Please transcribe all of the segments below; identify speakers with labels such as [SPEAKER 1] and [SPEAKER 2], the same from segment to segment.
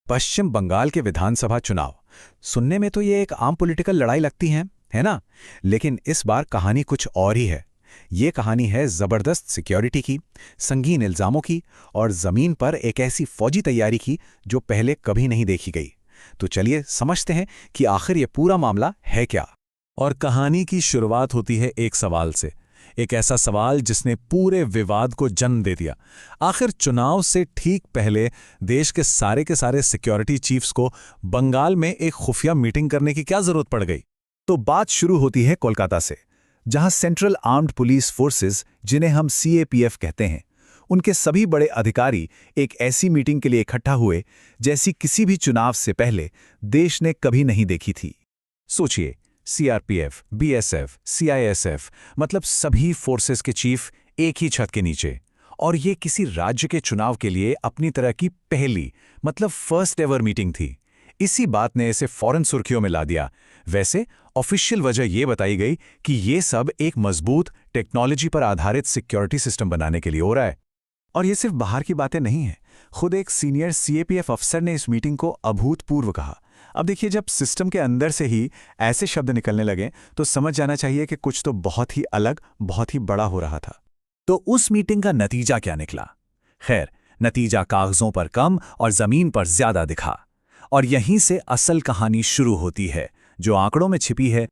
[SPEAKER 1] पश्चिम बंगाल के विधानसभा चुनाव सुनने में तो ये एक आम पॉलिटिकल लड़ाई लगती है ना। लेकिन इस बार कहानी कुछ और ही है। ये कहानी है जबरदस्त सिक्योरिटी की, संगीन इल्जामों की और जमीन पर एक ऐसी फौजी तैयारी की जो पहले कभी नहीं देखी गई। तो चलिए समझते हैं कि आखिर ये पूरा मामला है क्या।
[SPEAKER 2] और कहानी की शुरुआत होती है एक सवाल से, एक ऐसा सवाल जिसने पूरे विवाद को जन्म दे दिया। आखिर चुनाव से ठीक पहले देश के सारे सिक्योरिटी चीफ्स को बंगाल में एक खुफिया मीटिंग करने की क्या जरूरत पड़ गई?
[SPEAKER 3] तो बात शुरू होती है कोलकाता से, जहां सेंट्रल आर्म्ड पुलिस फोर्सेस, जिन्हें हम CAPF कहते हैं, उनके सभी बड़े अधिकारी एक ऐसी मीटिंग के लिए इकट्ठा हुए जैसी किसी भी चुनाव से पहले देश ने कभी नहीं देखी थी।
[SPEAKER 2] सोचिए, CRPF, BSF, CISF, मतलब सभी फोर्सेस के चीफ एक ही छत के नीचे। और ये किसी राज्य के चुनाव के लिए अपनी तरह की पहली, मतलब फर्स्ट एवर मीटिंग थी। इसी बात ने इसे फौरन सुर्खियों में ला दिया। वैसे ऑफिशियल वजह यह बताई गई कि ये सब एक मजबूत टेक्नोलॉजी पर आधारित सिक्योरिटी सिस्टम बनाने के लिए हो रहा है। और ये सिर्फ बाहर की बातें नहीं हैं। खुद एक सीनियर CAPF अफसर ने इस मीटिंग को अभूतपूर्व कहा। अब देखिए, जब सिस्टम के अंदर से ही ऐसे शब्द निकलने लगे तो समझ जाना चाहिए कि कुछ तो बहुत ही अलग, बहुत ही बड़ा हो रहा था।
[SPEAKER 3] तो उस मीटिंग का नतीजा क्या निकला? खैर, नतीजा कागजों पर कम और जमीन पर ज्यादा दिखा। और यहीं से असल कहानी शुरू होती है, जो आंकड़ों में छिपी है।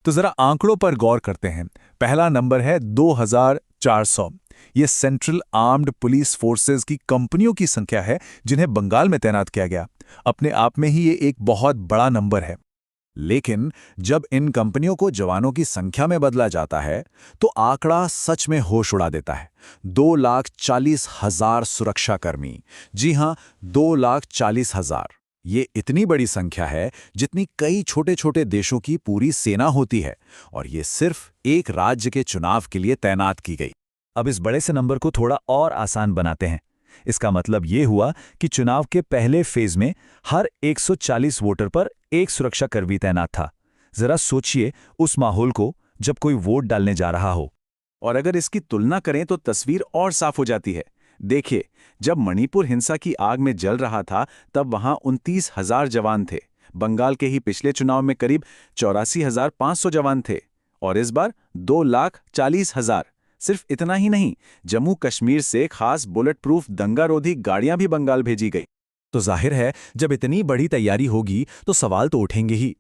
[SPEAKER 2] तो जरा आंकड़ों पर गौर करते हैं। पहला नंबर है 2400। ये सेंट्रल आर्म्ड पुलिस फोर्सेस की कंपनियों की संख्या है जिन्हें बंगाल में तैनात किया गया। अपने आप में ही ये एक बहुत बड़ा नंबर है।
[SPEAKER 3] लेकिन जब इन कंपनियों को जवानों की संख्या में बदला जाता है तो आंकड़ा सच में होश उड़ा देता है। 2,40,000 सुरक्षाकर्मी। जी हां, 2,40,000। ये इतनी बड़ी संख्या है जितनी कई छोटे छोटे देशों की पूरी सेना होती है, और ये सिर्फ एक राज्य के चुनाव के लिए तैनात की गई।
[SPEAKER 2] अब इस बड़े से नंबर को थोड़ा और आसान बनाते हैं। इसका मतलब ये हुआ कि चुनाव के पहले फेज में हर 140 वोटर पर एक सुरक्षाकर्मी तैनात था। जरा सोचिए उस माहौल को जब कोई वोट डालने जा रहा हो।
[SPEAKER 3] और अगर इसकी तुलना करें तो तस्वीर और साफ हो जाती है। देखिए, जब मणिपुर हिंसा की आग में जल रहा था तब वहां 29,000 जवान थे। बंगाल के ही पिछले चुनाव में करीब 84,500 जवान थे। और इस बार 2,40,000। सिर्फ इतना ही नहीं, जम्मू कश्मीर से खास बुलेट प्रूफ दंगारोधी गाड़ियां भी बंगाल भेजी गई।
[SPEAKER 2] तो जाहिर है, जब इतनी बड़ी तैयारी होगी तो सवाल तो उठेंगे ही।